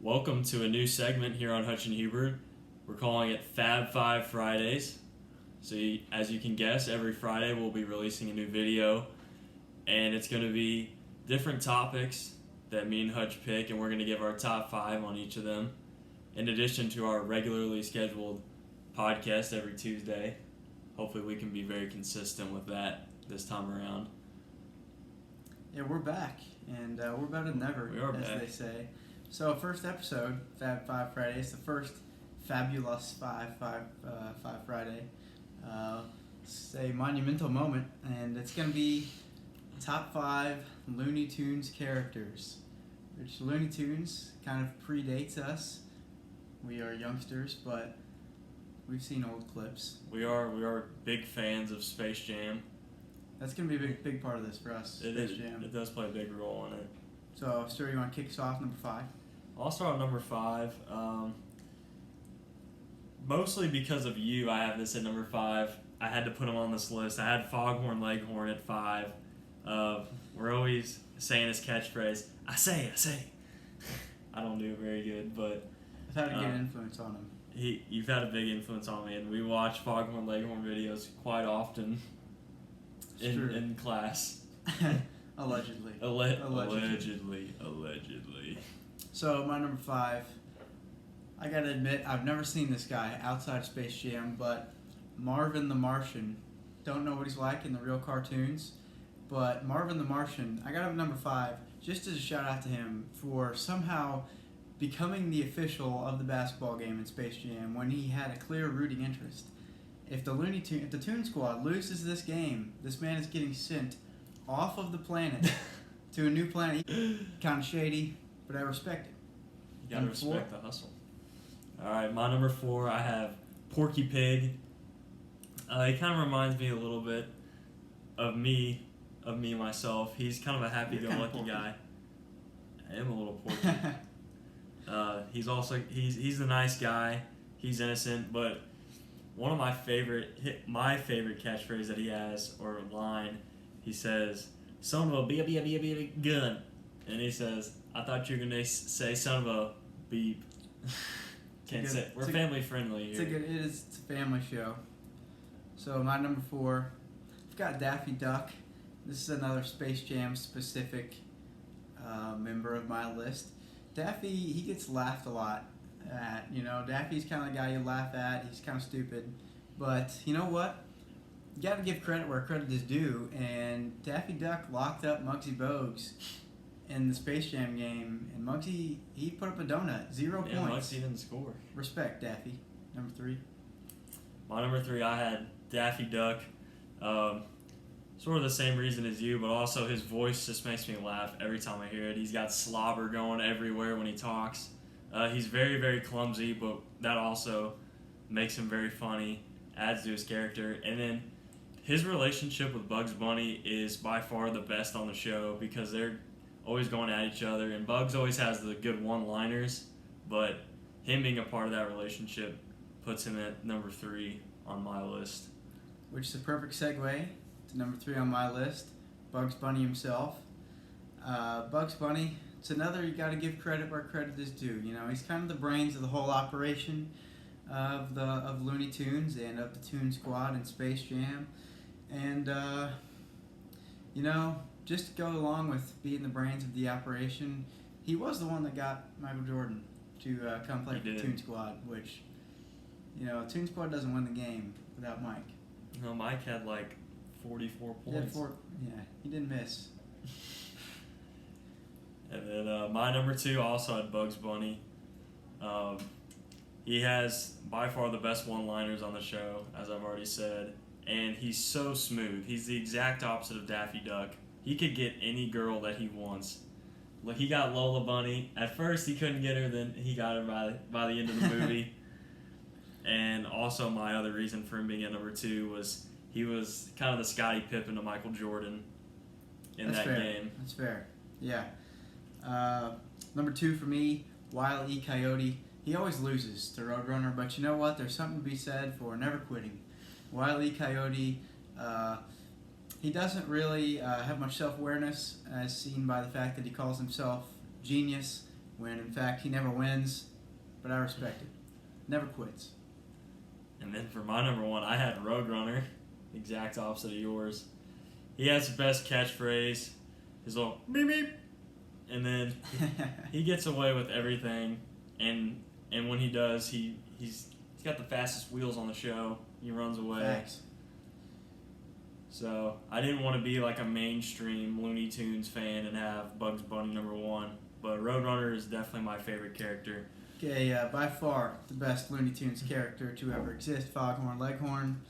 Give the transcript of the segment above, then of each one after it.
Welcome to a new segment here on Hutch and Hubert. We're calling it Fab Five Fridays. So as you can guess, every Friday we'll be releasing a new video, and it's going to be different topics that me and Hutch pick, and we're going to give our top 5 on each of them, in addition to our regularly scheduled podcast every Tuesday. Hopefully we can be very consistent with that this time around. Yeah, we're back, and we're better than ever, as back. they say. So, first episode, Fab Five Friday. It's the first fabulous Five Friday. It's a monumental moment, and it's going to be top 5 Looney Tunes characters, which Looney Tunes kind of predates us. We are youngsters, but we've seen old clips. We are big fans of Space Jam. That's going to be a big part of this for us, Space Jam. It does play a big role in it. So, Stuart, you want to kick us off, number 5? I'll start with number 5. Mostly because of you, I have this at number 5. I had to put him on this list. I had Foghorn Leghorn at 5. We're always saying his catchphrase, I say. I don't do it very good, but I've had a good influence on him. You've had a big influence on me, and we watch Foghorn Leghorn videos quite often in class. Allegedly. Allegedly. So, my number 5, I gotta admit, I've never seen this guy outside Space Jam, but Marvin the Martian. Don't know what he's like in the real cartoons, but Marvin the Martian, I got him at number 5, just as a shout out to him for somehow becoming the official of the basketball game in Space Jam when he had a clear rooting interest. If the Toon Squad loses this game, this man is getting sent off of the planet to a new planet. Kind of shady, but I respect it. You gotta respect the hustle. Alright, my number 4, I have Porky Pig. He kind of reminds me a little bit of me myself. He's kind of a happy-go-lucky guy. I am a little porky. He's the nice guy. He's innocent, but one of my favorite catchphrase that he has, or line, he says, "Son of a beep gun," and he says, "I thought you were gonna say son of a beep." Can't say. We're family friendly here. It's a family show. So my number 4, I've got Daffy Duck. This is another Space Jam specific member of my list. Daffy, he gets laughed a lot at. Daffy's kind of the guy you laugh at. He's kind of stupid, but you know what? You got to give credit where credit is due. And Daffy Duck locked up Muggsy Bogues in the Space Jam game, and Muggsy, he put up a donut, 0 points. Muggsy didn't score. Respect, Daffy. Number 3. My number 3, I had Daffy Duck. Sort of the same reason as you, but also his voice just makes me laugh every time I hear it. He's got slobber going everywhere when he talks. He's very, very clumsy, but that also makes him very funny, adds to his character. And then his relationship with Bugs Bunny is by far the best on the show because they're always going at each other, and Bugs always has the good one-liners, but him being a part of that relationship puts him at number 3 on my list. Which is a perfect segue to number 3 on my list, Bugs Bunny himself. Bugs Bunny, it's another, you got to give credit where credit is due. He's kind of the brains of the whole operation of Looney Tunes and of the Toon Squad and Space Jam. And, just to go along with being the brains of the operation, he was the one that got Michael Jordan to come play for the Toon Squad, which, Toon Squad doesn't win the game without Mike. No, Mike had like 44 points. He didn't miss. And then my number 2 also had Bugs Bunny. He has by far the best one-liners on the show, as I've already said, and he's so smooth. He's the exact opposite of Daffy Duck. He could get any girl that he wants. Like, he got Lola Bunny. At first, he couldn't get her, then he got her by the end of the movie. And also, my other reason for him being at number 2 was he was kind of the Scottie Pippen to Michael Jordan in that game. That's fair. Yeah. Number 2 for me, Wile E. Coyote. He always loses to Roadrunner, but you know what? There's something to be said for never quitting. Wile E. Coyote, he doesn't really have much self-awareness, as seen by the fact that he calls himself Genius when in fact he never wins, but I respect it. Never quits. And then for my number one, I had Roadrunner, exact opposite of yours. He has the best catchphrase, his little beep beep, and then he gets away with everything. And when he does, he's got the fastest wheels on the show. He runs away. Facts. So I didn't want to be like a mainstream Looney Tunes fan and have Bugs Bunny number one, but Roadrunner is definitely my favorite character. Okay, by far the best Looney Tunes character to ever exist, Foghorn Leghorn.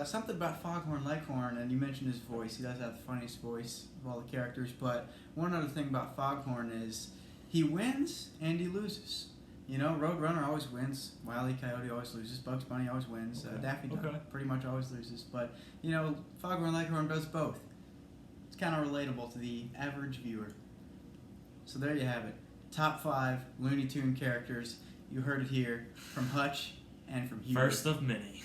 Something about Foghorn Leghorn, and you mentioned his voice. He does have the funniest voice of all the characters, but one other thing about Foghorn is he wins and he loses. You know, Roadrunner always wins. Wile E. Coyote always loses. Bugs Bunny always wins. Okay. Daffy Duck Okay. pretty much always loses. But, you know, Foghorn Leghorn does both. It's kind of relatable to the average viewer. So there you have it. Top 5 Looney Tune characters. You heard it here from Hutch and from Hubert. First of many.